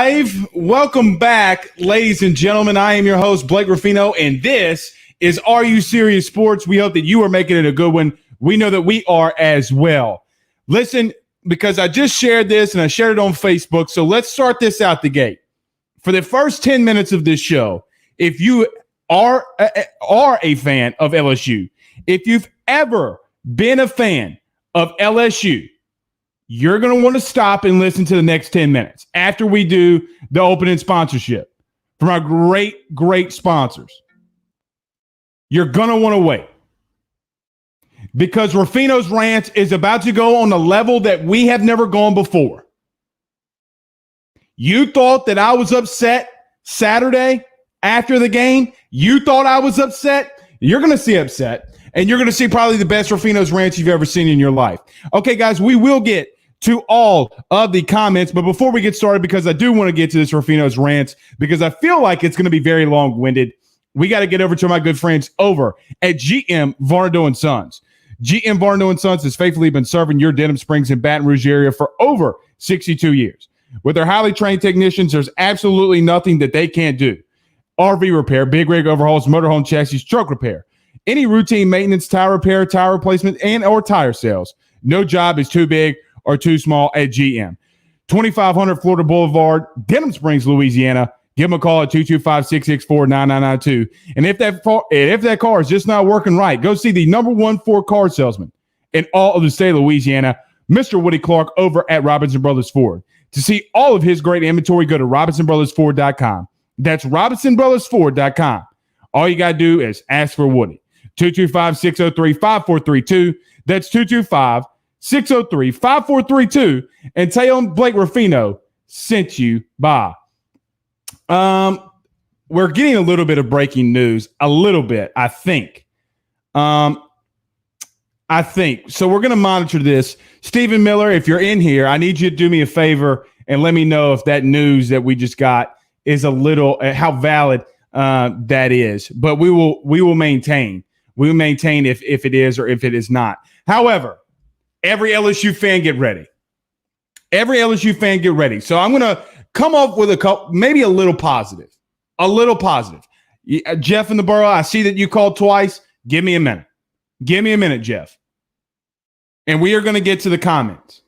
live. Welcome back, ladies and gentlemen. I am your host, Blake Ruffino, and this is Are You Serious Sports? We hope that you are making it a good one. We know that we are as well. Listen, because I just shared this and I shared it on Facebook, so let's start this out the gate. For the first 10 minutes of this show, if you are a fan of LSU, if you've ever been a fan of LSU, you're going to want to stop and listen to the next 10 minutes after we do the opening sponsorship from our great sponsors. You're going to want to wait because Ruffino's Rant is about to go on a level that we have never gone before. You thought that I was upset Saturday after the game. You thought I was upset. You're going to see upset, and you're going to see probably the best Ruffino's Rant you've ever seen in your life. Okay, guys, we will get to all of the comments, but before we get started, because I do want to get to this Ruffino's Rant, because I feel like it's going to be very long-winded, we got to get over to my good friends over at GM Varnado & Sons. GM Varnado & Sons has faithfully been serving your Denham Springs and Baton Rouge area for over 62 years. With their highly trained technicians, there's absolutely nothing that they can't do. RV repair, big rig overhauls, motorhome chassis, truck repair, any routine maintenance, tire repair, tire replacement, and or tire sales. No job is too big or too small at GM. 2500 Florida Boulevard, Denham Springs, Louisiana. Give them a call at 225-664-9992. And if that car is just not working right, go see the number one Ford car salesman in all of the state of Louisiana, Mr. Woody Clark, over at Robinson Brothers Ford. To see all of his great inventory, go to RobinsonBrothersFord.com. That's RobinsonBrothersFord.com. All you got to do is ask for Woody. 225-603-5432. That's 225-603-5432. And tell him Blake Ruffino sent you by. We're getting a little bit of breaking news. A little bit, I think. So we're going to monitor this. Stephen Miller, if you're in here, I need you to do me a favor and let me know if that news that we just got is a little, how valid that is. But we will maintain. We will maintain if it is or if it is not. However, every LSU fan get ready. Every LSU fan get ready. So I'm going to come up with maybe a little positive. A little positive. Jeff in the borough, I see that you called twice. Give me a minute. Give me a minute, Jeff. And we are going to get to the comments.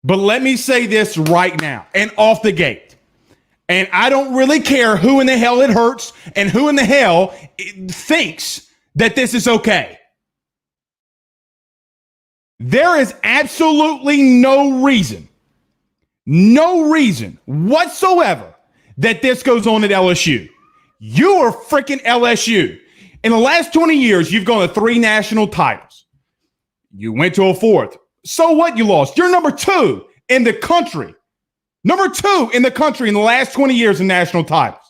But let me say this right now and off the gate. And I don't really care who in the hell it hurts and who in the hell thinks that this is okay. There is absolutely no reason whatsoever that this goes on at LSU. You are freaking LSU. In the last 20 years, you've gone to 3 national titles. You went to a 4th. So what? You lost. You're number 2 in the country. Number 2 in the country in the last 20 years in national titles.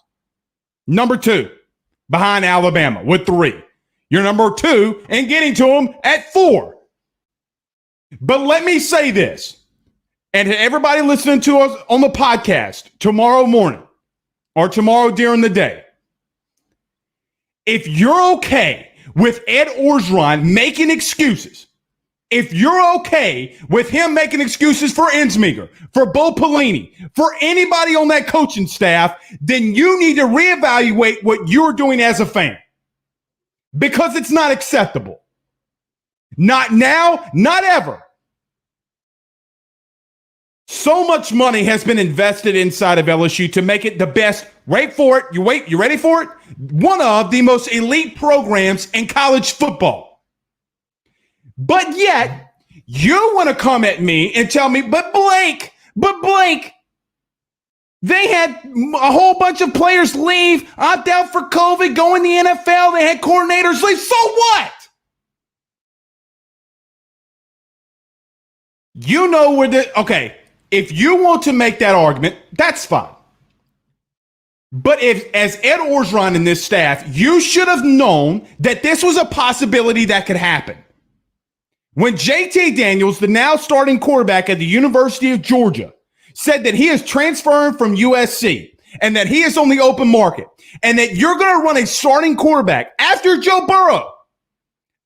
Number 2 behind Alabama with 3. You're number 2 and getting to them at 4. But let me say this, and to everybody listening to us on the podcast tomorrow morning or tomorrow during the day, if you're okay with Ed Orgeron making excuses, if you're okay with him making excuses for Ensminger, for Bo Pelini, for anybody on that coaching staff, then you need to reevaluate what you're doing as a fan because it's not acceptable. Not now, not ever. So much money has been invested inside of LSU to make it the best. Wait for it. You ready for it? One of the most elite programs in college football. But yet, you want to come at me and tell me, but Blake, they had a whole bunch of players leave, opt out for COVID, go in the NFL. They had coordinators leave. So what? You know where okay, if you want to make that argument, that's fine. But as Ed Orgeron and this staff, you should have known that this was a possibility that could happen. When JT Daniels, the now starting quarterback at the University of Georgia, said that he is transferring from USC and that he is on the open market and that you're going to run a starting quarterback after Joe Burrow,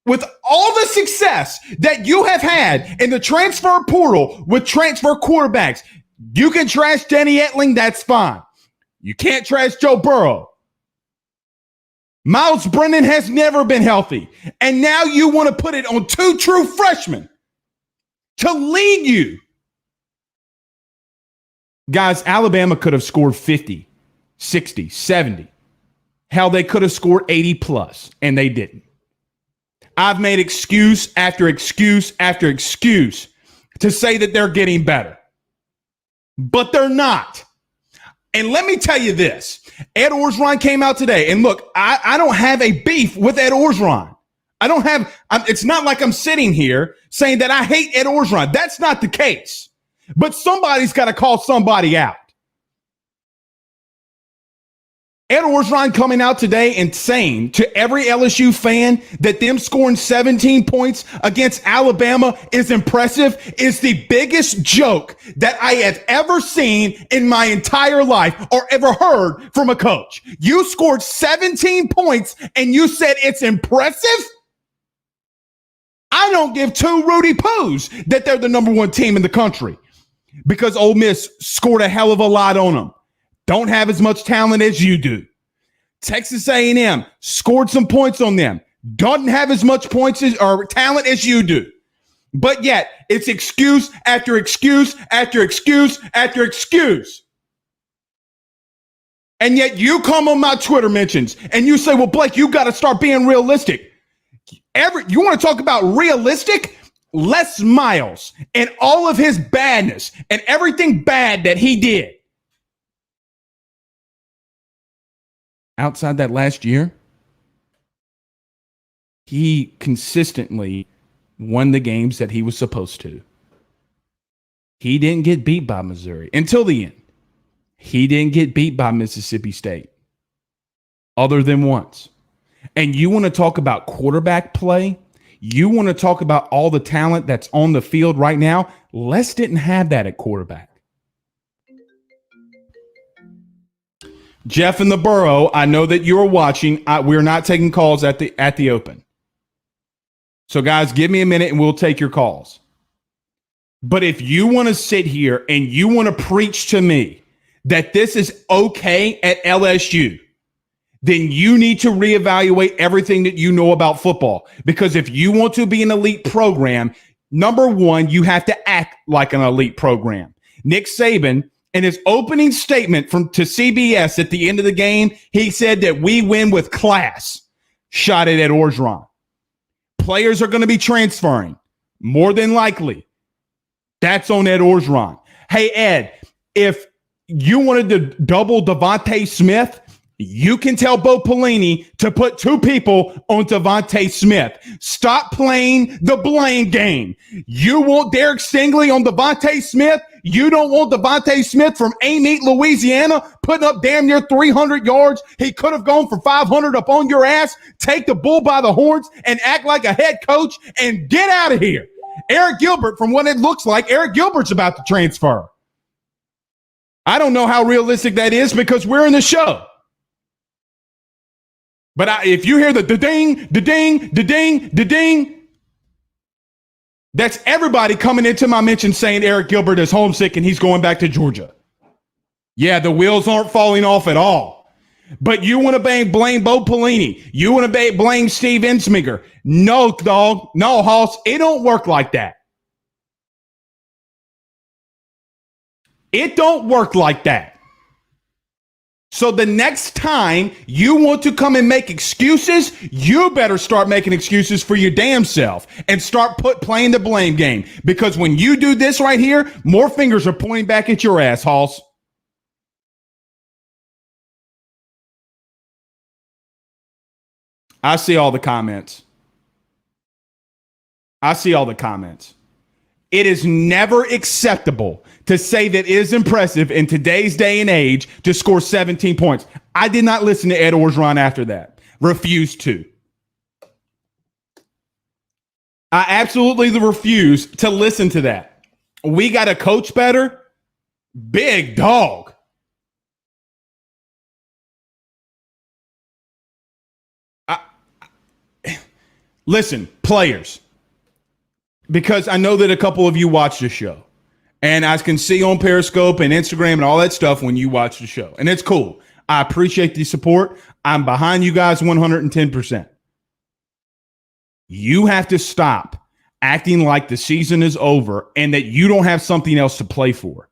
with all the success that you have had in the transfer portal with transfer quarterbacks, You can trash Danny Etling, that's fine. You can't trash Joe Burrow. Miles Brennan has never been healthy. And now you want to put it on two true freshmen to lead you. Guys, Alabama could have scored 50, 60, 70. Hell, they could have scored 80 plus, and they didn't. I've made excuse after excuse after excuse to say that they're getting better. But they're not. And let me tell you this. Ed Orgeron came out today. And look, I don't have a beef with Ed Orgeron. It's not like I'm sitting here saying that I hate Ed Orgeron. That's not the case. But somebody's got to call somebody out. Ed Orgeron coming out today and saying to every LSU fan that them scoring 17 points against Alabama is impressive is the biggest joke that I have ever seen in my entire life or ever heard from a coach. You scored 17 points and you said it's impressive? I don't give two Rudy Poos that they're the number one team in the country because Ole Miss scored a hell of a lot on them. Don't have as much talent as you do. Texas A&M scored some points on them. Doesn't have as much points or talent as you do. But yet, it's excuse after excuse after excuse after excuse. And yet you come on my Twitter mentions and you say, well, Blake, you got to start being realistic. You want to talk about realistic? Les Miles and all of his badness and everything bad that he did. Outside that last year, he consistently won the games that he was supposed to. He didn't get beat by Missouri until the end. He didn't get beat by Mississippi State other than once. And you want to talk about quarterback play? You want to talk about all the talent that's on the field right now? Les didn't have that at quarterback. Jeff in the Borough, I know that you're watching. We're not taking calls at the open. So, guys, give me a minute and we'll take your calls. But if you want to sit here and you want to preach to me that this is okay at LSU, then you need to reevaluate everything that you know about football. Because if you want to be an elite program, number one, you have to act like an elite program. Nick Saban, in his opening statement to CBS at the end of the game, he said that we win with class. Shot it at Orgeron. Players are going to be transferring, more than likely. That's on Ed Orgeron. Hey, Ed, if you wanted to double Devontae Smith, you can tell Bo Pelini to put two people on Devontae Smith. Stop playing the blame game. You want Derek Stingley on Devontae Smith? You don't want Devontae Smith from Amite, Louisiana, putting up damn near 300 yards. He could have gone for 500 up on your ass. Take the bull by the horns and act like a head coach and get out of here. Eric Gilbert, from what it looks like, Eric Gilbert's about to transfer. I don't know how realistic that is because we're in the show. But if you hear the ding, the ding, the ding, the ding, that's everybody coming into my mention saying Eric Gilbert is homesick and he's going back to Georgia. Yeah, the wheels aren't falling off at all. But you want to blame Bo Pelini. You want to blame Steve Ensminger. No, dog. No, Hoss. It don't work like that. It don't work like that. So the next time you want to come and make excuses, you better start making excuses for your damn self and start playing the blame game. Because when you do this right here, more fingers are pointing back at your ass, Hoss. I see all the comments. It is never acceptable to say that it is impressive in today's day and age to score 17 points. I did not listen to Ed Orgeron after that. Refused to. I absolutely refuse to listen to that. We got to coach better. Big dog. Listen, players, because I know that a couple of you watch the show. And I can see on Periscope and Instagram and all that stuff when you watch the show. And it's cool. I appreciate the support. I'm behind you guys 110%. You have to stop acting like the season is over and that you don't have something else to play for.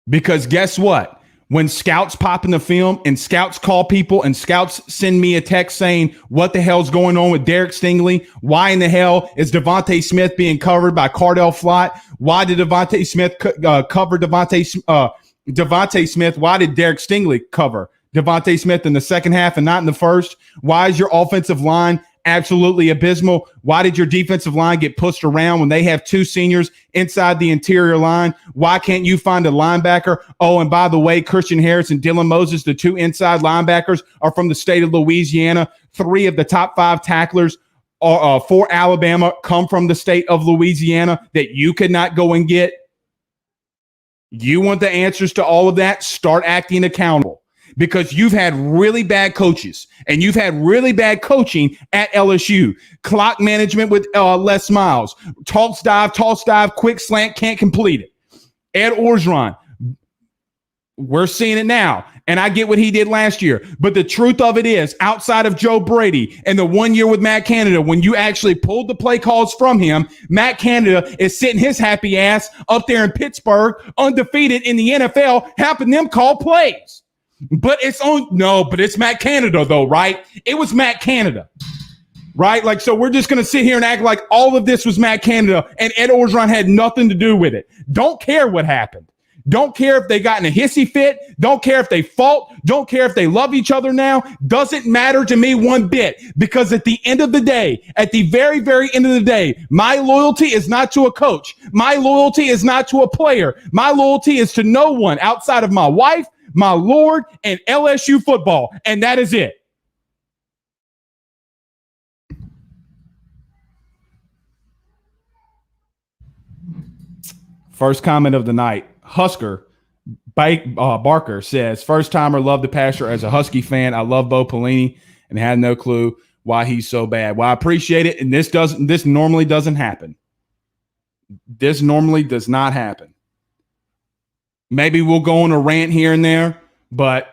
Because guess what? When scouts pop in the film and scouts call people and scouts send me a text saying, what the hell's going on with Derek Stingley? Why in the hell is Devontae Smith being covered by Cardell Flott? Why did Devontae Smith cover Devontae Smith? Why did Derek Stingley cover Devontae Smith in the second half and not in the first? Why is your offensive line absolutely abysmal? Why did your defensive line get pushed around when they have two seniors inside the interior line? Why can't you find a linebacker? Oh, and by the way, Christian Harris and Dylan Moses, the two inside linebackers, are from the state of Louisiana. 3 of the top 5 tacklers for Alabama come from the state of Louisiana that you could not go and get. You want the answers to all of that? Start acting accountable. Because you've had really bad coaches and you've had really bad coaching at LSU. Clock management with Les Miles. Toss dive, quick slant, can't complete it. Ed Orgeron, we're seeing it now. And I get what he did last year. But the truth of it is, outside of Joe Brady and the 1 year with Matt Canada, when you actually pulled the play calls from him, Matt Canada is sitting his happy ass up there in Pittsburgh, undefeated in the NFL, helping them call plays. But it's Matt Canada though, right? It was Matt Canada, right? Like, so we're just going to sit here and act like all of this was Matt Canada and Ed Orgeron had nothing to do with it. Don't care what happened. Don't care if they got in a hissy fit. Don't care if they fought. Don't care if they love each other now. Doesn't matter to me one bit, because at the end of the day, at the very, very end of the day, my loyalty is not to a coach. My loyalty is not to a player. My loyalty is to no one outside of my wife, my Lord, and LSU football. And that is it. First comment of the night. Husker Barker says, first timer, love the pastor. As a Husky fan, I love Bo Pelini and had no clue why he's so bad. Well, I appreciate it. And this normally doesn't happen. This normally does not happen. Maybe we'll go on a rant here and there, but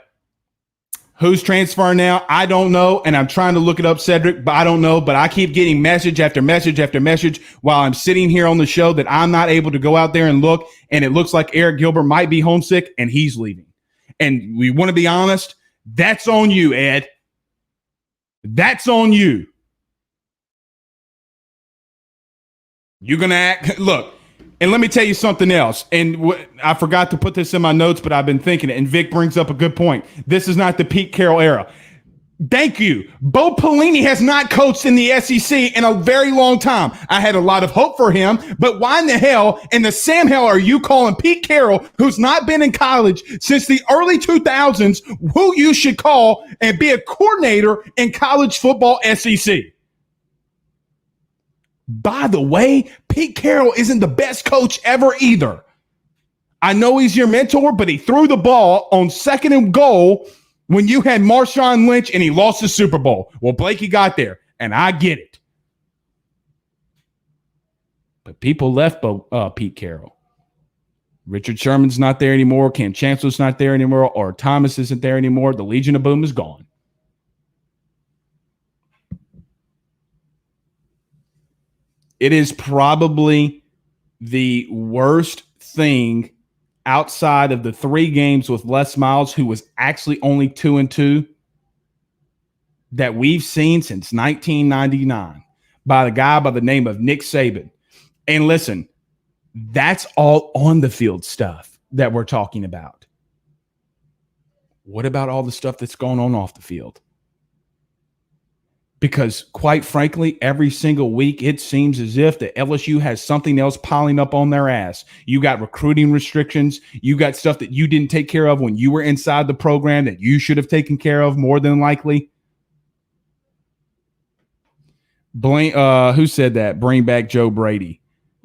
who's transferring now? I don't know. And I'm trying to look it up, Cedric, but I don't know. But I keep getting message after message after message while I'm sitting here on the show that I'm not able to go out there and look. And it looks like Eric Gilbert might be homesick and he's leaving. And we want to be honest. That's on you, Ed. That's on you. You're going to act. Look. And let me tell you something else. And I forgot to put this in my notes, but I've been thinking it. And Vic brings up a good point. This is not the Pete Carroll era. Thank you. Bo Pelini has not coached in the SEC in a very long time. I had a lot of hope for him, but why in the hell in the Sam hell are you calling Pete Carroll, who's not been in college since the early 2000s, who you should call and be a coordinator in college football SEC? By the way, Pete Carroll isn't the best coach ever either. I know he's your mentor, but he threw the ball on 2nd and goal when you had Marshawn Lynch and he lost the Super Bowl. Well, Blakey got there, and I get it. But people left Pete Carroll. Richard Sherman's not there anymore. Cam Chancellor's not there anymore. Or Thomas isn't there anymore. The Legion of Boom is gone. It is probably the worst thing outside of the 3 games with Les Miles, who was actually only 2-2, that we've seen since 1999 by the guy by the name of Nick Saban. And listen, that's all on the field stuff that we're talking about. What about all the stuff that's going on off the field? Because quite frankly, every single week, it seems as if the LSU has something else piling up on their ass. You got recruiting restrictions. You got stuff that you didn't take care of when you were inside the program that you should have taken care of more than likely. Who said that? Bring back Joe Brady.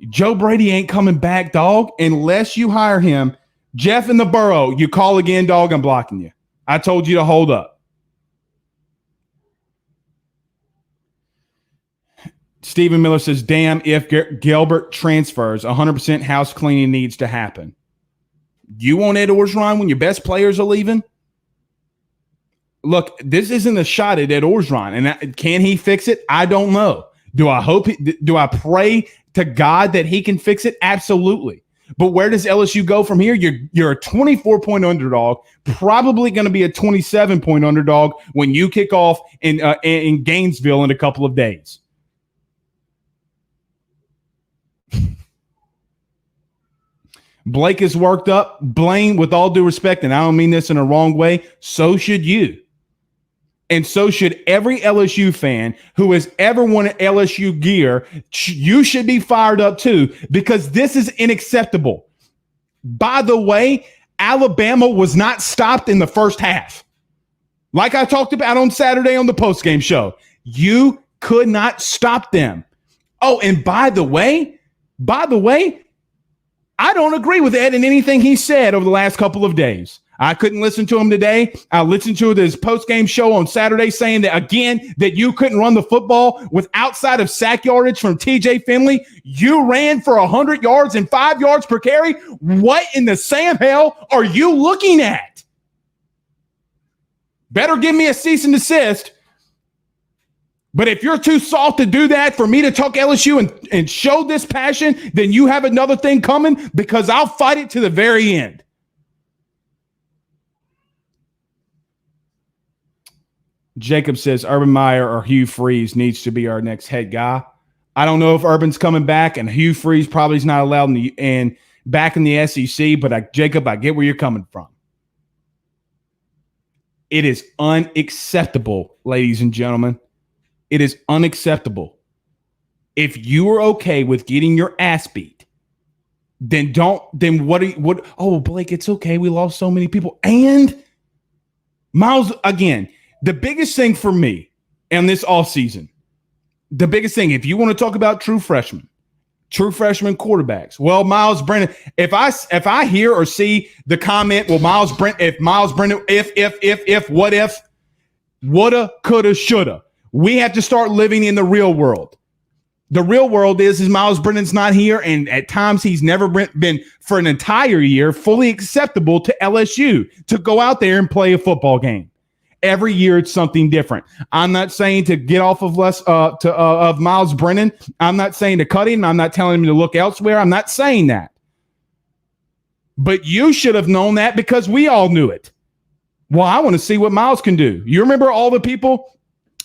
Joe Brady ain't coming back, dog, unless you hire him. Jeff in the borough, you call again, dog, I'm blocking you. I told you to hold up. Stephen Miller says, damn, if Gilbert transfers, 100% house cleaning needs to happen. You want Ed Orgeron when your best players are leaving? Look, this isn't a shot at Ed Orgeron. And can he fix it? I don't know. Do I pray to God that he can fix it? Absolutely. But where does LSU go from here? You're a 24-point underdog, probably going to be a 27-point underdog when you kick off in Gainesville in a couple of days. Blake is worked up. Blaine, with all due respect, and I don't mean this in a wrong way, so should you. And so should every LSU fan who has ever worn LSU gear. You should be fired up too, because this is unacceptable. By the way, Alabama was not stopped in the first half. Like I talked about on Saturday on the postgame show, you could not stop them. Oh, and by the way, I don't agree with Ed in anything he said over the last couple of days. I couldn't listen to him today. I listened to his post-game show on Saturday saying that, again, that you couldn't run the football with outside of sack yardage from TJ Finley. You ran for 100 yards and 5 yards per carry. What in the Sam hell are you looking at? Better give me a cease and desist. But if you're too soft to do that for me to talk LSU and show this passion, then you have another thing coming, because I'll fight it to the very end. Jacob says Urban Meyer or Hugh Freeze needs to be our next head guy. I don't know if Urban's coming back, and Hugh Freeze probably is not allowed back in the SEC, but Jacob, I get where you're coming from. It is unacceptable, ladies and gentlemen. It is unacceptable. If you are okay with getting your ass beat, then what? Oh, Blake, it's okay. We lost so many people. And Miles, again, the biggest thing for me in this offseason, the biggest thing, if you want to talk about true freshman quarterbacks, well, Miles Brennan, if I hear or see the comment, well, Miles Brennan, what if, woulda, coulda, shoulda. We have to start living in the real world. The real world is Miles Brennan's not here, and at times he's never been for an entire year fully acceptable to LSU to go out there and play a football game. Every year it's something different. I'm not saying to get off of of Miles Brennan. I'm not saying to cut him. I'm not telling him to look elsewhere. I'm not saying that. But you should have known that, because we all knew it. Well, I want to see what Miles can do. You remember all the people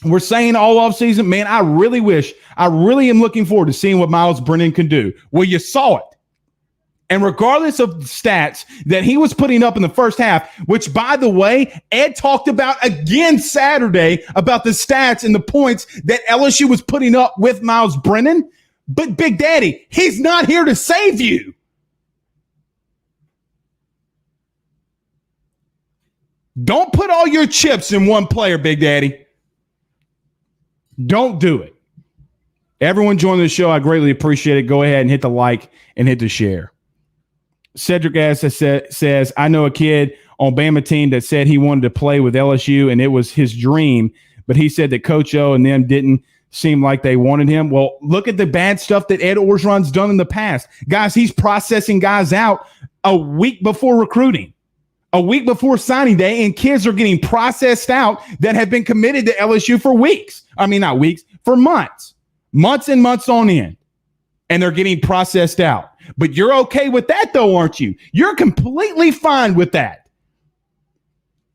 were saying all offseason, man, I really am looking forward to seeing what Miles Brennan can do. Well, you saw it. And regardless of the stats that he was putting up in the first half, which, by the way, Ed talked about again Saturday about the stats and the points that LSU was putting up with Miles Brennan. But Big Daddy, he's not here to save you. Don't put all your chips in one player, Big Daddy. Don't do it. Everyone joining the show, I greatly appreciate it. Go ahead and hit the like and hit the share. Cedric says, I know a kid on Bama team that said he wanted to play with LSU and it was his dream, but he said that Coach O and them didn't seem like they wanted him. Well, look at the bad stuff that Ed Orgeron's done in the past. Guys, he's processing guys out a week before recruiting, a week before signing day, and kids are getting processed out that have been committed to LSU for weeks. I mean, not weeks, for months and months on end. And they're getting processed out. But you're okay with that, though, aren't you? You're completely fine with that.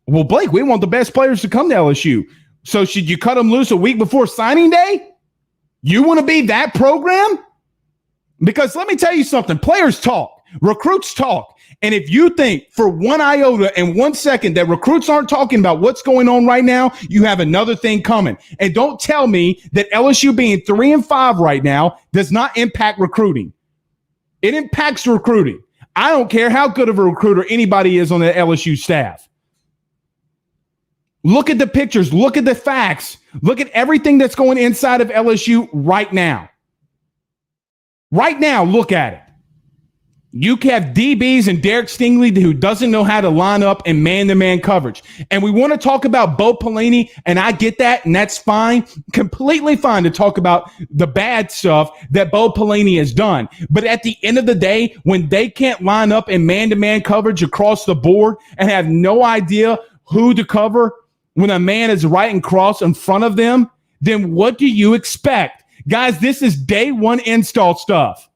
Well, Blake, we want the best players to come to LSU. So should you cut them loose a week before signing day? You want to be that program? Because let me tell you something. Players talk. Recruits talk. And if you think for one iota and 1 second that recruits aren't talking about what's going on right now, you have another thing coming. And don't tell me that LSU being 3-5 right now does not impact recruiting. It impacts recruiting. I don't care how good of a recruiter anybody is on the LSU staff. Look at the pictures. Look at the facts. Look at everything that's going inside of LSU right now. Right now, look at it. You have DBs and Derek Stingley who doesn't know how to line up in man-to-man coverage. And we want to talk about Bo Pelini, and I get that, and that's fine. Completely fine to talk about the bad stuff that Bo Pelini has done. But at the end of the day, when they can't line up in man-to-man coverage across the board and have no idea who to cover when a man is right and cross in front of them, then what do you expect? Guys, this is day one install stuff.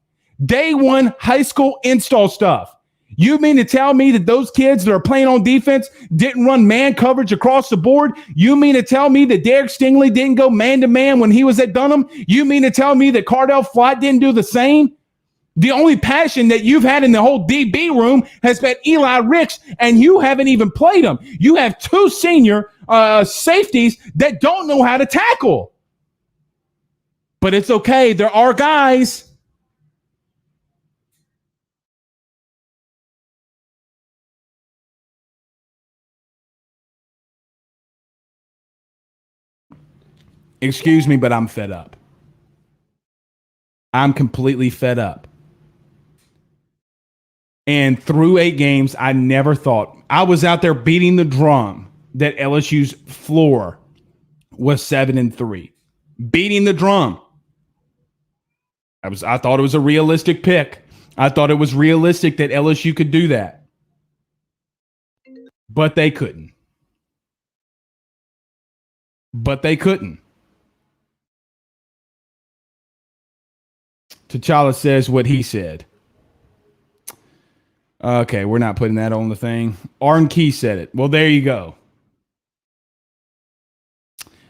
Day one high school install stuff. You mean to tell me that those kids that are playing on defense didn't run man coverage across the board? You mean to tell me that Derek Stingley didn't go man-to-man when he was at Dunham? You mean to tell me that Cardell Flott didn't do the same? The only passion that you've had in the whole DB room has been Eli Ricks, and you haven't even played him. You have two senior safeties that don't know how to tackle. But it's okay. There are guys. Excuse me, but I'm fed up. I'm completely fed up. And through 8 games, I never thought. I was out there beating the drum that LSU's floor was 7-3. Beating the drum. I thought it was a realistic pick. I thought it was realistic that LSU could do that. But they couldn't. T'Challa says what he said. Okay, we're not putting that on the thing. Arn Key said it. Well, there you go.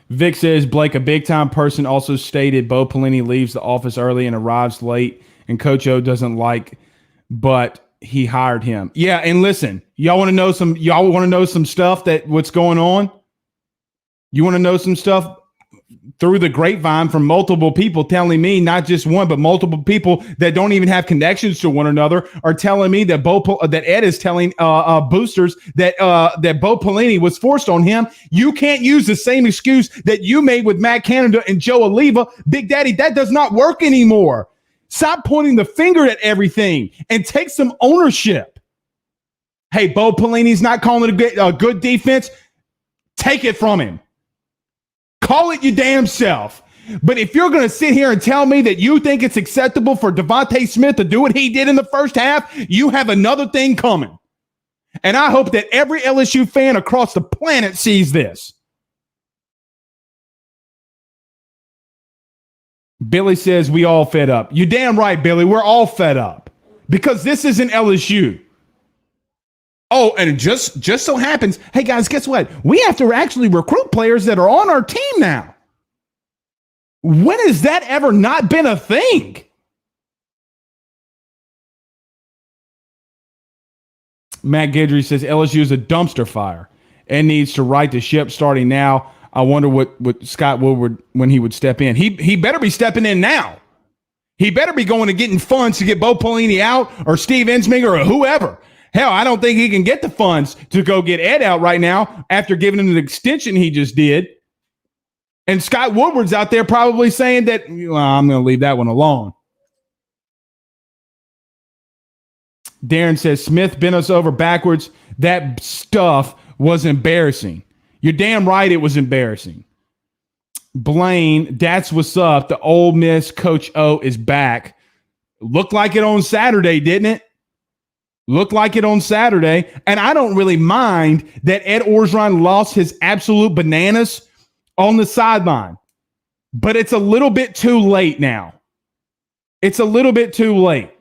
Vic says, Blake, a big-time person, also stated Bo Pelini leaves the office early and arrives late, and Coach O doesn't like, but he hired him. Yeah, and listen, y'all want to know some stuff that what's going on? You want to know some stuff? Through the grapevine from multiple people telling me, not just one, but multiple people that don't even have connections to one another are telling me that that Ed is telling boosters that Bo Pelini was forced on him. You can't use the same excuse that you made with Matt Canada and Joe Oliva. Big Daddy, that does not work anymore. Stop pointing the finger at everything and take some ownership. Hey, Bo Pelini's not calling it a good defense. Take it from him. Call it your damn self. But if you're going to sit here and tell me that you think it's acceptable for Devontae Smith to do what he did in the first half, you have another thing coming. And I hope that every LSU fan across the planet sees this. Billy says we all fed up. You're damn right, Billy. We're all fed up because this isn't LSU. Oh, and it just so happens, hey, guys, guess what? We have to actually recruit players that are on our team now. When has that ever not been a thing? Matt Guidry says LSU is a dumpster fire and needs to right the ship starting now. I wonder what Scott Woodward, when he would step in. He better be stepping in now. He better be going to getting funds to get Bo Pelini out or Steve Ensminger or whoever. Hell, I don't think he can get the funds to go get Ed out right now after giving him the extension he just did. And Scott Woodward's out there probably saying that, well, I'm going to leave that one alone. Darren says, Smith bent us over backwards. That stuff was embarrassing. You're damn right it was embarrassing. Blaine, that's what's up. The Ole Miss Coach O is back. Looked like it on Saturday, didn't it? Looked like it on Saturday. And I don't really mind that Ed Orgeron lost his absolute bananas on the sideline. But it's a little bit too late now. It's a little bit too late.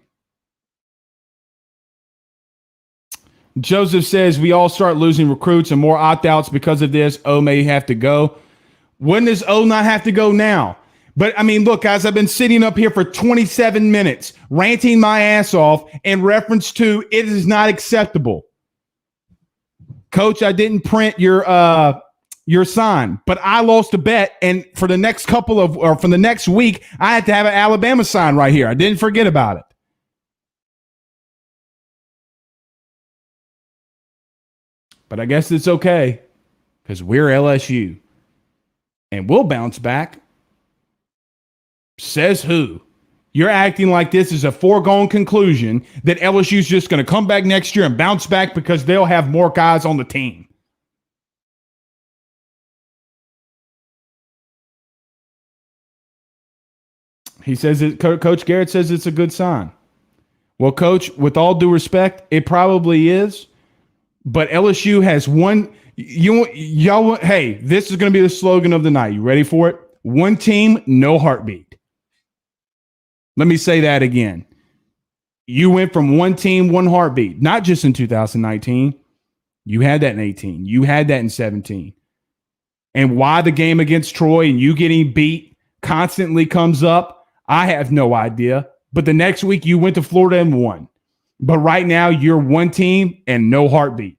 Joseph says we all start losing recruits and more opt-outs because of this. O may have to go. When does O not have to go now? But, I mean, look, guys, I've been sitting up here for 27 minutes ranting my ass off in reference to it is not acceptable. Coach, I didn't print your sign, but I lost a bet, and for the next for the next week, I had to have an Alabama sign right here. I didn't forget about it. But I guess it's okay because we're LSU, and we'll bounce back. Says who? You're acting like this is a foregone conclusion that LSU's just going to come back next year and bounce back because they'll have more guys on the team. He says Coach Garrett says it's a good sign. Well, Coach, with all due respect, it probably is. But LSU has one. Hey, this is going to be the slogan of the night. You ready for it? One team, no heartbeat. Let me say that again. You went from one team, one heartbeat, not just in 2019. You had that in 18. You had that in 17. And why the game against Troy and you getting beat constantly comes up, I have no idea. But the next week you went to Florida and won. But right now you're one team and no heartbeat.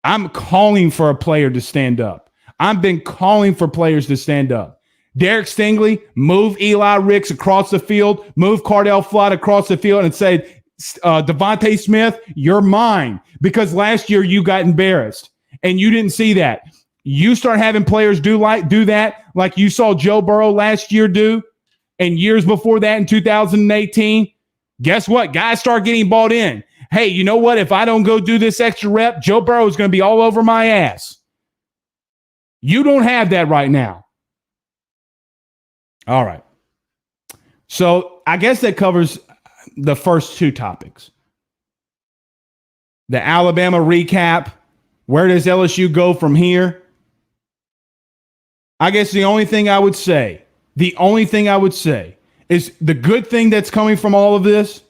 I'm calling for a player to stand up. I've been calling for players to stand up. Derek Stingley, move Eli Ricks across the field, move Cardell Flott across the field and say, Devontae Smith, you're mine. Because last year you got embarrassed and you didn't see that. You start having players do that like you saw Joe Burrow last year do, and years before that in 2018. Guess what? Guys start getting bought in. Hey, you know what? If I don't go do this extra rep, Joe Burrow is going to be all over my ass. You don't have that right now. All right. So I guess that covers the first two topics. The Alabama recap. Where does LSU go from here? I guess the only thing I would say is the good thing that's coming from all of this,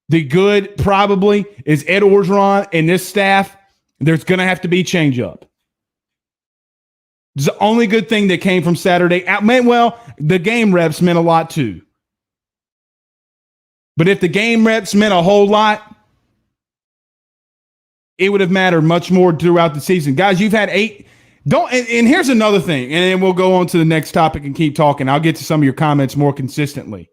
the good probably is Ed Orgeron and this staff, there's going to have to be change up. It's the only good thing that came from Saturday. Well, the game reps meant a lot too. But if the game reps meant a whole lot, it would have mattered much more throughout the season. Guys, you've had 8. And here's another thing, and then we'll go on to the next topic and keep talking. I'll get to some of your comments more consistently.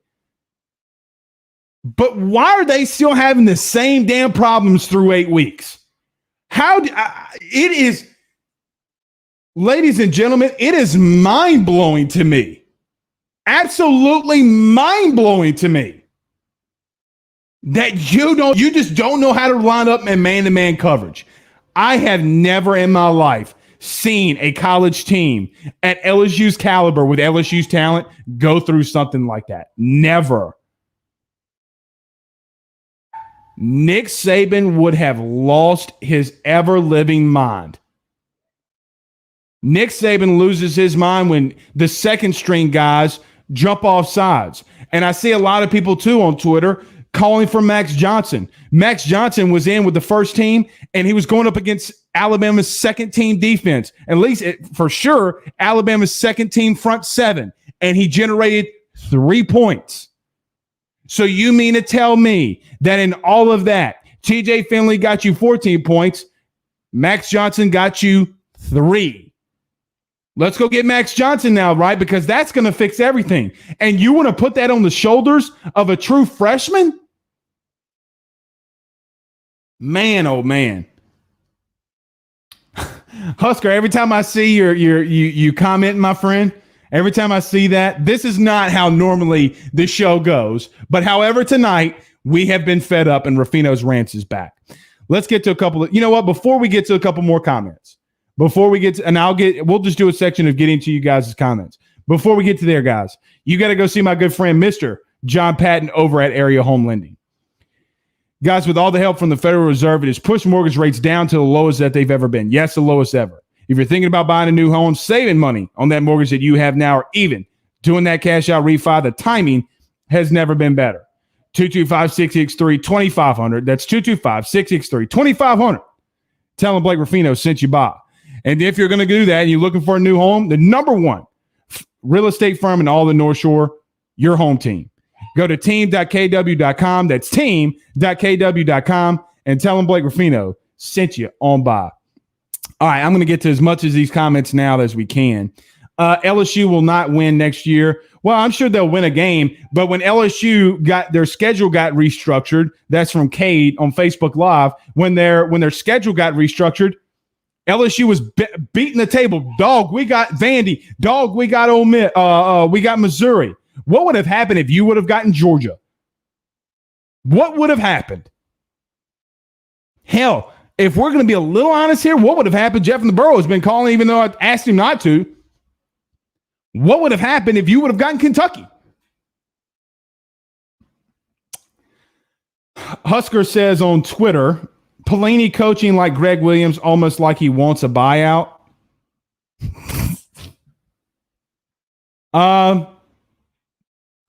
But why are they still having the same damn problems through 8 weeks? It is, ladies and gentlemen, it is mind-blowing to me. Absolutely mind-blowing to me that you just don't know how to line up in man-to-man coverage. I have never in my life seen a college team at LSU's caliber with LSU's talent go through something like that. Never. Nick Saban would have lost his ever-living mind. Nick Saban loses his mind when the second-string guys jump off sides. And I see a lot of people, too, on Twitter calling for Max Johnson. Max Johnson was in with the first team, and he was going up against Alabama's second-team defense, at least for sure, Alabama's second-team front seven, and he generated 3 points. So you mean to tell me that in all of that, TJ Finley got you 14 points, Max Johnson got you 3. Let's go get Max Johnson now, right? Because that's going to fix everything. And you want to put that on the shoulders of a true freshman? Man, oh man. Husker, every time I see you comment, my friend, every time I see that, this is not how normally the show goes. But however, tonight we have been fed up and Rafino's Rants is back. Let's get to a couple of, you know what, before we get to a couple more comments, we'll just do a section of getting to you guys' comments. Before we get to there, guys, you got to go see my good friend, Mr. John Patton over at Area Home Lending. Guys, with all the help from the Federal Reserve, it has pushed mortgage rates down to the lowest that they've ever been. Yes, the lowest ever. If you're thinking about buying a new home, saving money on that mortgage that you have now, or even doing that cash out refi, the timing has never been better. 225-663-2500. That's 225-663-2500. Tell them Blake Ruffino sent you by. And if you're going to do that and you're looking for a new home, the number one real estate firm in all the North Shore, your home team. Go to team.kw.com. That's team.kw.com and tell them Blake Ruffino sent you on by. All right, I'm going to get to as much of these comments now as we can. LSU will not win next year. Well, I'm sure they'll win a game, but when LSU got their schedule got restructured, that's from Cade on Facebook Live. When their schedule got restructured, LSU was beating the table. Dog, we got Vandy. Dog, we got Ole Miss. We got Missouri. What would have happened if you would have gotten Georgia? What would have happened? Hell, if we're going to be a little honest here, what would have happened? Jeff in the Burrow has been calling, even though I asked him not to. What would have happened if you would have gotten Kentucky? Husker says on Twitter, Pelini coaching like Greg Williams, almost like he wants a buyout.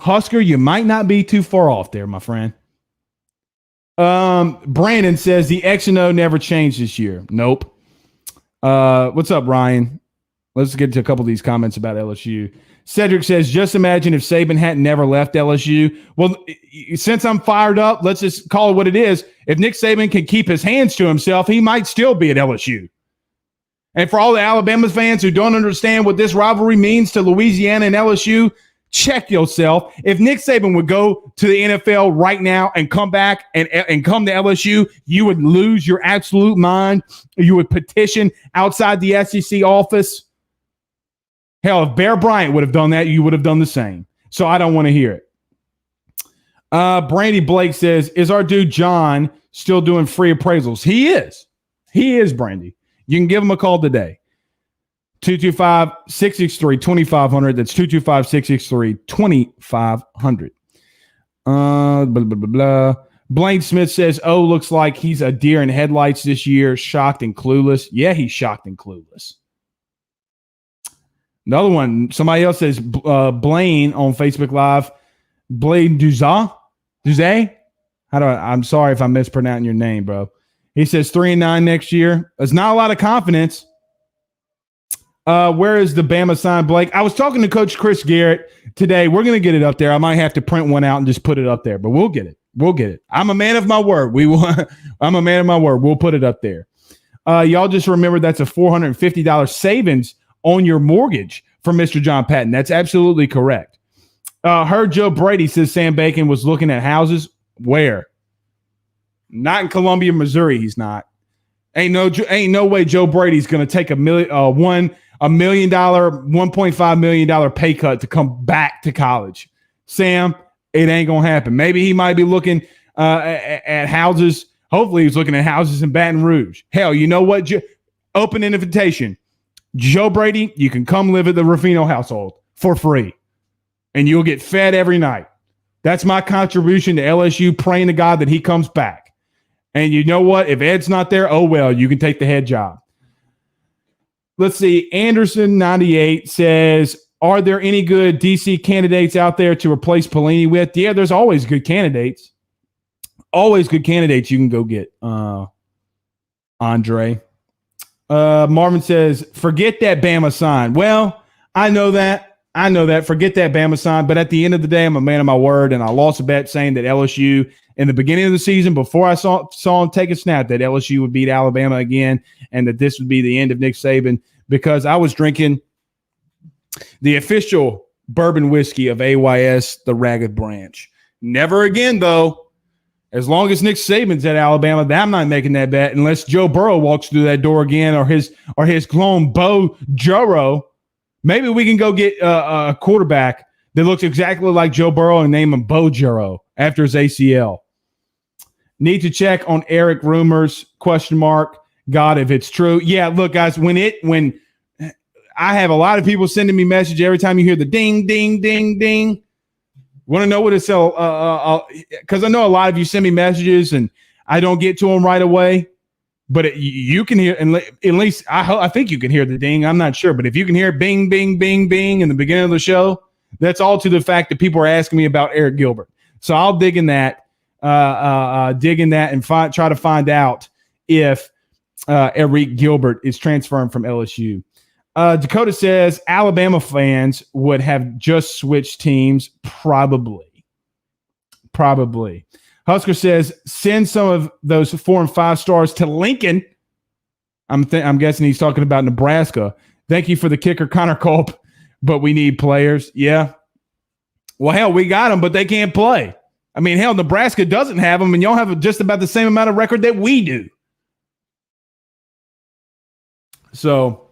Husker, you might not be too far off there, my friend. Brandon says the X and O never changed this year. Nope. What's up, Ryan? Let's get to a couple of these comments about LSU. Cedric says, just imagine if Saban hadn't never left LSU. Well, since I'm fired up, let's just call it what it is. If Nick Saban can keep his hands to himself, he might still be at LSU. And for all the Alabama fans who don't understand what this rivalry means to Louisiana and LSU, check yourself. If Nick Saban would go to the NFL right now and come back and come to LSU, you would lose your absolute mind. You would petition outside the SEC office. Hell, if Bear Bryant would have done that, you would have done the same. So I don't want to hear it. Brandy Blake says, is our dude John still doing free appraisals? He is. He is, Brandy. You can give him a call today. 225-663-2500. That's 225-663-2500. Blah, blah, blah, blah. Blaine Smith says, oh, looks like he's a deer in headlights this year. Shocked and clueless. Yeah, he's shocked and clueless. Another one, somebody else says, Blaine on Facebook Live, Blaine Duzay? I'm sorry if I'm mispronouncing your name, bro. He says 3-9 next year. There's not a lot of confidence. Where is the Bama sign, Blake? I was talking to Coach Chris Garrett today. We're going to get it up there. I might have to print one out and just put it up there, but we'll get it. We'll get it. I'm a man of my word. I'm a man of my word. We'll put it up there. Y'all just remember that's a $450 savings on your mortgage from Mr. John Patton. That's absolutely correct. Heard Joe Brady says Sam Bacon was looking at houses. Where? Not in Columbia, Missouri. He's not. Ain't no way Joe Brady's going to take $1 million, $1.5 million pay cut to come back to college. Sam, it ain't going to happen. Maybe he might be looking at houses. Hopefully he's looking at houses in Baton Rouge. Hell, you know what? Open invitation. Joe Brady, you can come live at the Ruffino household for free, and you'll get fed every night. That's my contribution to LSU, praying to God that he comes back. And you know what? If Ed's not there, oh, well, you can take the head job. Let's see. Anderson98 says, are there any good DC candidates out there to replace Pelini with? Yeah, there's always good candidates. Always good candidates you can go get, Andre. Marvin says, forget that Bama sign. Well, I know that. Forget that Bama sign. But at the end of the day, I'm a man of my word, and I lost a bet saying that LSU in the beginning of the season, before I saw him take a snap, that LSU would beat Alabama again and that this would be the end of Nick Saban, because I was drinking the official bourbon whiskey of AYS, the Ragged Branch. Never again, though. As long as Nick Saban's at Alabama, I'm not making that bet unless Joe Burrow walks through that door again, or his clone Bo Juro. Maybe we can go get a quarterback that looks exactly like Joe Burrow and name him Bo Juro after his ACL. Need to check on Eric rumors, ? God, if it's true. Yeah, look, guys, when I have a lot of people sending me messages every time you hear the ding, ding, ding, ding. Want to know what it's because I know a lot of you send me messages and I don't get to them right away, but you can hear, and at least I think you can hear the ding. I'm not sure, but if you can hear bing, bing, bing, bing in the beginning of the show, that's all to the fact that people are asking me about Eric Gilbert. So I'll dig in that, and try to find out if Eric Gilbert is transferring from LSU. Dakota says Alabama fans would have just switched teams. Probably. Husker says send some of those 4 and 5 stars to Lincoln. I'm guessing he's talking about Nebraska. Thank you for the kicker, Connor Culp, but we need players. Yeah. Well, hell, we got them, but they can't play. I mean, hell, Nebraska doesn't have them, and y'all have just about the same amount of record that we do. So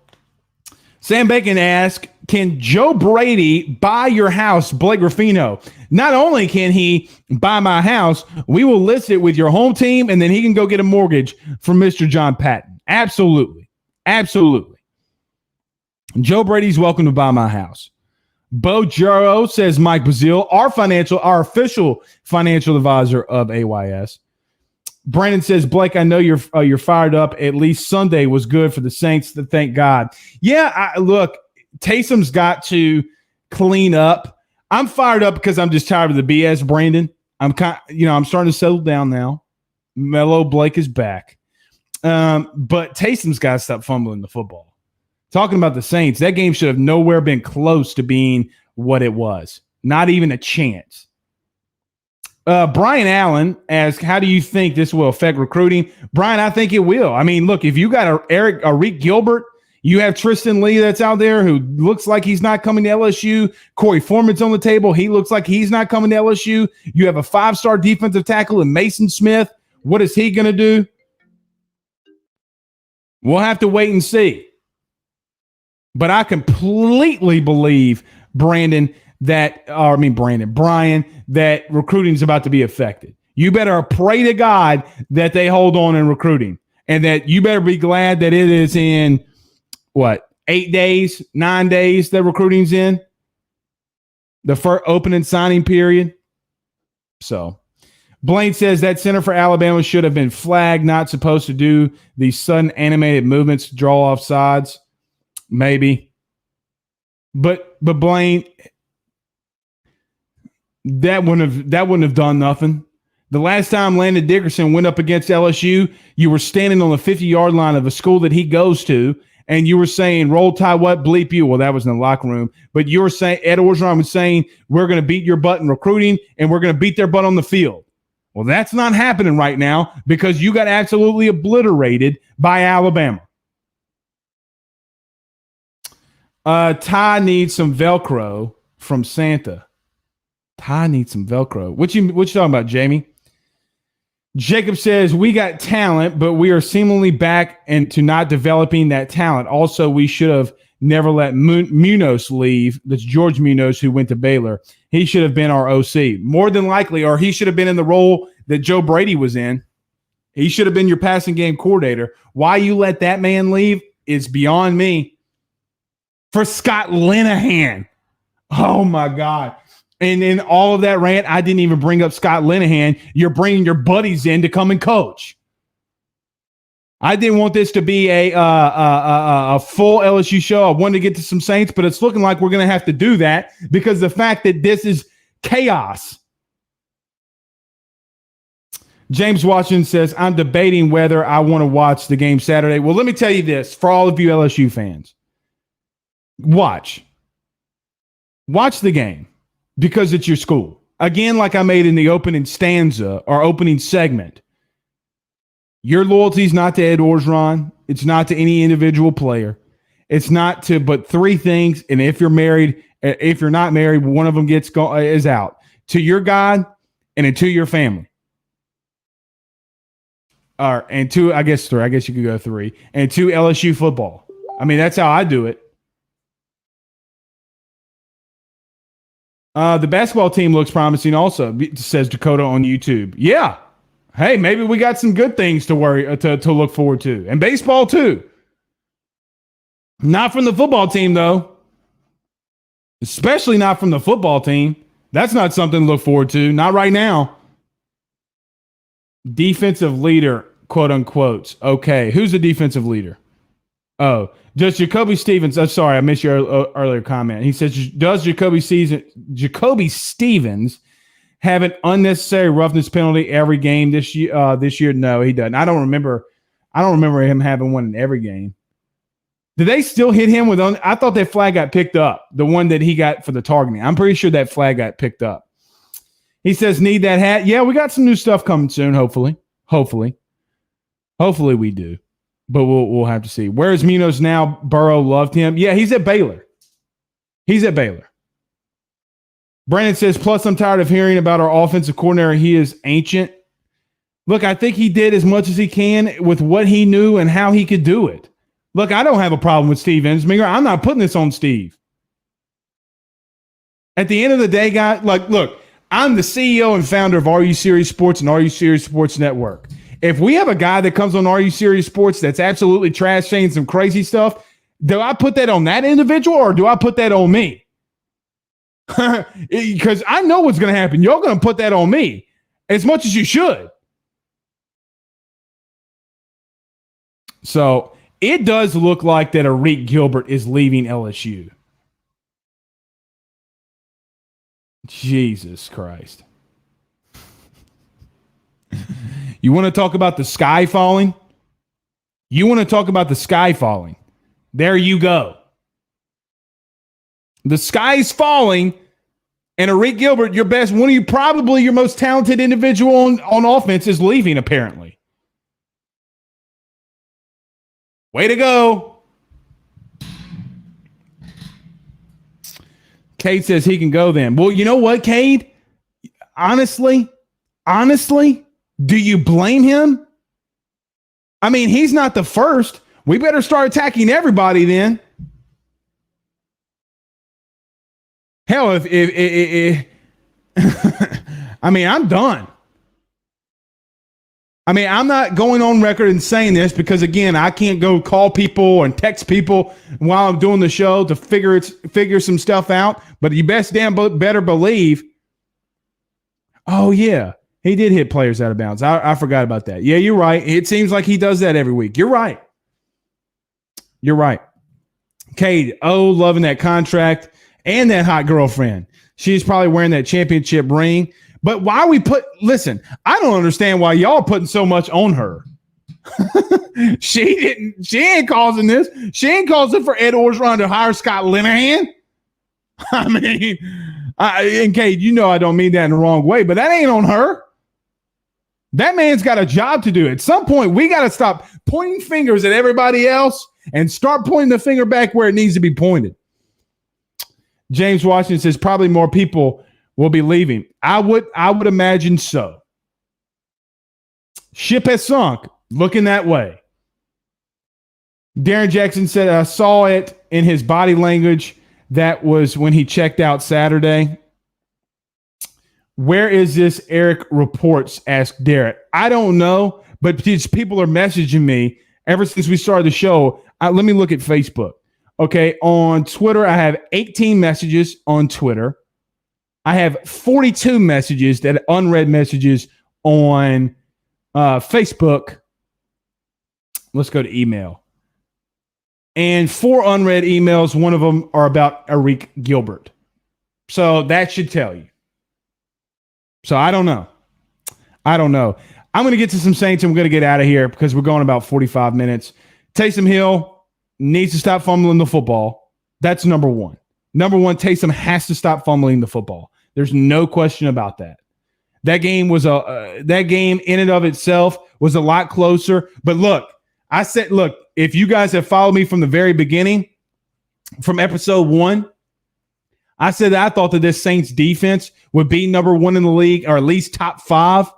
Sam Bacon asks, can Joe Brady buy your house, Blake Ruffino? Not only can he buy my house, we will list it with your home team, and then he can go get a mortgage from Mr. John Patton. Absolutely. Absolutely. Joe Brady's welcome to buy my house. Bo Jaro says Mike Bazile, our official financial advisor of AYS. Brandon says, Blake, I know you're fired up. At least Sunday was good for the Saints. Thank God. Yeah, look, Taysom's got to clean up. I'm fired up because I'm just tired of the BS, Brandon. I'm starting to settle down now. Mellow Blake is back. But Taysom's got to stop fumbling the football. Talking about the Saints, that game should have nowhere been close to being what it was. Not even a chance. Brian Allen asks, how do you think this will affect recruiting? Brian, I think it will. I mean, look, if you got a Rick Gilbert, you have Tristan Lee that's out there who looks like he's not coming to LSU. Corey Foreman's on the table. He looks like he's not coming to LSU. You have a 5-star defensive tackle in Mason Smith. What is he going to do? We'll have to wait and see. But I completely believe, Brian, that recruiting is about to be affected. You better pray to God that they hold on in recruiting, and that you better be glad that it is in 8 days, 9 days that recruiting's in the first opening signing period. So Blaine says that center for Alabama should have been flagged, not supposed to do these sudden animated movements to draw off sides. Maybe. But Blaine, that wouldn't have done nothing. The last time Landon Dickerson went up against LSU, you were standing on the 50-yard line of a school that he goes to, and you were saying, roll tide, what, bleep you. Well, that was in the locker room. But you were saying, Ed Orgeron was saying, we're going to beat your butt in recruiting, and we're going to beat their butt on the field. Well, that's not happening right now because you got absolutely obliterated by Alabama. Ty needs some Velcro from Santa. Ty needs some Velcro. What you talking about, Jamie? Jacob says, we got talent, but we are seemingly back into not developing that talent. Also, we should have never let Munoz leave. That's George Munoz, who went to Baylor. He should have been our OC. More than likely, or he should have been in the role that Joe Brady was in. He should have been your passing game coordinator. Why you let that man leave is beyond me. For Scott Linehan. Oh, my God. And in all of that rant, I didn't even bring up Scott Linehan. You're bringing your buddies in to come and coach. I didn't want this to be a full LSU show. I wanted to get to some Saints, but it's looking like we're going to have to do that because the fact that this is chaos. James Washington says, I'm debating whether I want to watch the game Saturday. Well, let me tell you this for all of you LSU fans. Watch the game. Because it's your school. Again, like I made in the opening stanza or opening segment, your loyalty is not to Ed Orgeron. It's not to any individual player. It's not to but three things. And if you're married, if you're not married, one of them is out. To your God and to your family. And to, I guess three. I guess you could go three. And to LSU football. I mean, that's how I do it. The basketball team looks promising also, says Dakota on YouTube. Yeah. Hey, maybe we got some good things to look forward to. And baseball too. Not from the football team, though. Especially not from the football team. That's not something to look forward to. Not right now. Defensive leader, quote unquote. Okay. Who's the defensive leader? Oh, does Jacoby Stevens, sorry, I missed your earlier comment. He says, does Jacoby Stevens have an unnecessary roughness penalty every game this year? No, he doesn't. I don't remember him having one in every game. Did they still hit him with I thought that flag got picked up, the one that he got for the targeting. I'm pretty sure that flag got picked up. He says, need that hat. Yeah, we got some new stuff coming soon, hopefully. Hopefully we do. But we'll have to see. Where is Munoz now? Burrow loved him. Yeah, he's at Baylor. Brandon says, plus I'm tired of hearing about our offensive coordinator. He is ancient. Look, I think he did as much as he can with what he knew and how he could do it. Look, I don't have a problem with Steve Ensminger. I'm not putting this on Steve. At the end of the day, guys, look, I'm the CEO and founder of Are You Serious Sports and Are You Serious Sports Network. If we have a guy that comes on Are You Serious Sports that's absolutely trash saying some crazy stuff, do I put that on that individual or do I put that on me? Because I know what's going to happen. You're going to put that on me as much as you should. So it does look like that Arik Gilbert is leaving LSU. Jesus Christ. You want to talk about the sky falling? You want to talk about the sky falling? There you go. The sky's falling, and Arik Gilbert, probably your most talented individual on offense, is leaving, apparently. Way to go. Cade says he can go then. Well, you know what, Cade? Honestly, do you blame him? I mean, he's not the first. We better start attacking everybody then. Hell, if I mean, I'm done. I mean, I'm not going on record and saying this because, again, I can't go call people and text people while I'm doing the show to figure some stuff out. But you better believe. Oh, yeah, he did hit players out of bounds. I forgot about that. Yeah, you're right. It seems like he does that every week. You're right. Cade, loving that contract and that hot girlfriend. She's probably wearing that championship ring. But why listen, I don't understand why y'all putting so much on her. She ain't causing this. She ain't causing for Ed Orgeron to hire Scott Linehan. I mean, and Kate, you know I don't mean that in the wrong way, but that ain't on her. That man's got a job to do. At some point, we got to stop pointing fingers at everybody else and start pointing the finger back where it needs to be pointed. James Washington says probably more people will be leaving. I would imagine so. Ship has sunk. Looking that way. Darren Jackson said, I saw it in his body language. That was when he checked out Saturday. Where is this Eric Reports? Asked Derek. I don't know, but these people are messaging me ever since we started the show. Let me look at Facebook. Okay, on Twitter, I have 18 messages on Twitter. I have 42 messages, that unread messages on Facebook. Let's go to email. And 4 unread emails. One of them are about Arik Gilbert. So that should tell you. So I don't know. I'm going to get to some Saints and we're going to get out of here because we're going about 45 minutes. Taysom Hill needs to stop fumbling the football. That's number one. Number one, Taysom has to stop fumbling the football. There's no question about that. That game in and of itself was a lot closer. But look, if you guys have followed me from the very beginning, from episode 1, I said that I thought that this Saints defense would be number 1 in the league, or at least top 5.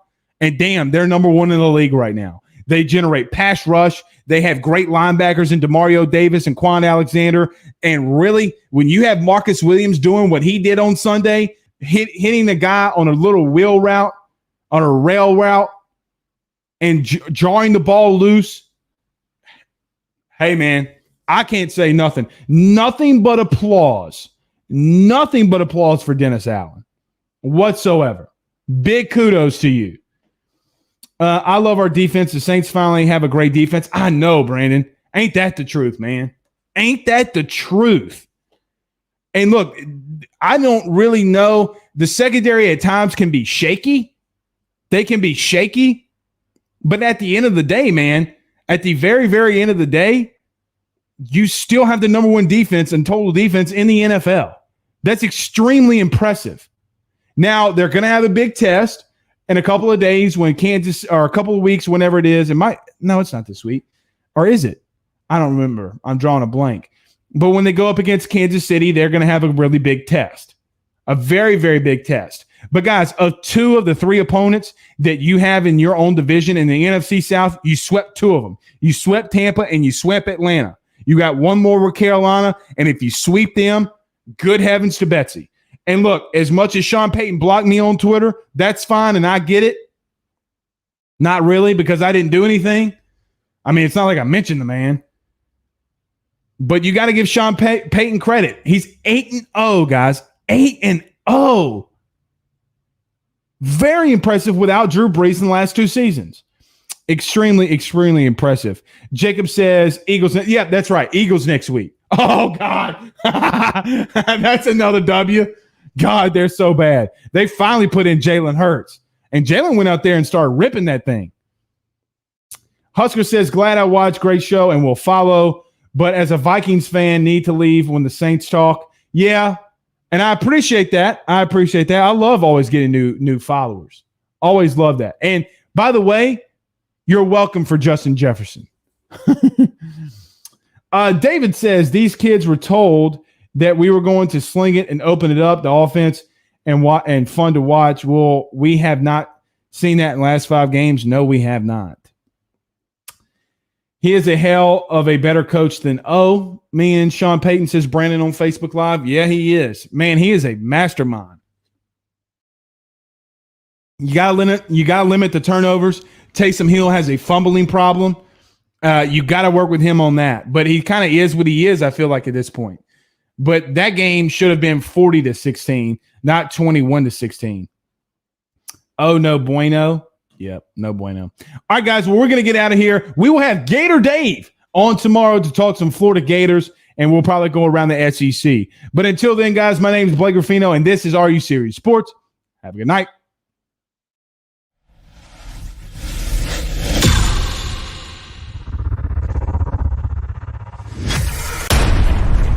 And damn, they're number 1 in the league right now. They generate pass rush. They have great linebackers in Demario Davis and Quan Alexander. And really, when you have Marcus Williams doing what he did on Sunday, hitting the guy on a little wheel route, on a rail route, and jarring the ball loose, hey, man, I can't say nothing. Nothing but applause. Nothing but applause for Dennis Allen whatsoever. Big kudos to you. I love our defense. The Saints finally have a great defense. I know, Brandon. Ain't that the truth, man? Ain't that the truth? And look, I don't really know. The secondary at times can be shaky. They can be shaky. But at the end of the day, man, at the very, very end of the day, you still have the number 1 defense and total defense in the NFL. That's extremely impressive. Now, they're going to have a big test in a couple of days when Kansas, or a couple of weeks, whenever it is. No, it's not this week. Or is it? I don't remember. I'm drawing a blank. But when they go up against Kansas City, they're going to have a really big test. A very, very big test. But guys, of 2 of the 3 opponents that you have in your own division in the NFC South, you swept 2 of them. You swept Tampa and you swept Atlanta. You got one more with Carolina, and if you sweep them, good heavens to Betsy. And look, as much as Sean Payton blocked me on Twitter, that's fine, and I get it. Not really, because I didn't do anything. I mean, it's not like I mentioned the man. But you got to give Sean Payton credit. He's 8-0, guys. 8-0. Very impressive without Drew Brees in the last 2 seasons. Extremely, extremely impressive. Jacob says Eagles. Yeah, that's right. Eagles next week. Oh, God. That's another W. God, they're so bad. They finally put in Jalen Hurts. And Jalen went out there and started ripping that thing. Husker says, glad I watched. Great show and will follow. But as a Vikings fan, need to leave when the Saints talk. Yeah, and I appreciate that. I love always getting new followers. Always love that. And by the way, you're welcome for Justin Jefferson. David says, these kids were told that we were going to sling it and open it up, the offense, and fun to watch. Well, we have not seen that in the last 5 games. No, we have not. He is a hell of a better coach than me and Sean Payton, says Brandon on Facebook Live. Yeah, he is. Man, he is a mastermind. You gotta limit the turnovers. Taysom Hill has a fumbling problem. You got to work with him on that. But he kind of is what he is, I feel like, at this point. But that game should have been 40-16, not 21-16. Oh, no bueno. Yep, no bueno. All right, guys, well, we're going to get out of here. We will have Gator Dave on tomorrow to talk some Florida Gators, and we'll probably go around the SEC. But until then, guys, my name is Blake Ruffino, and this is RU Series Sports. Have a good night.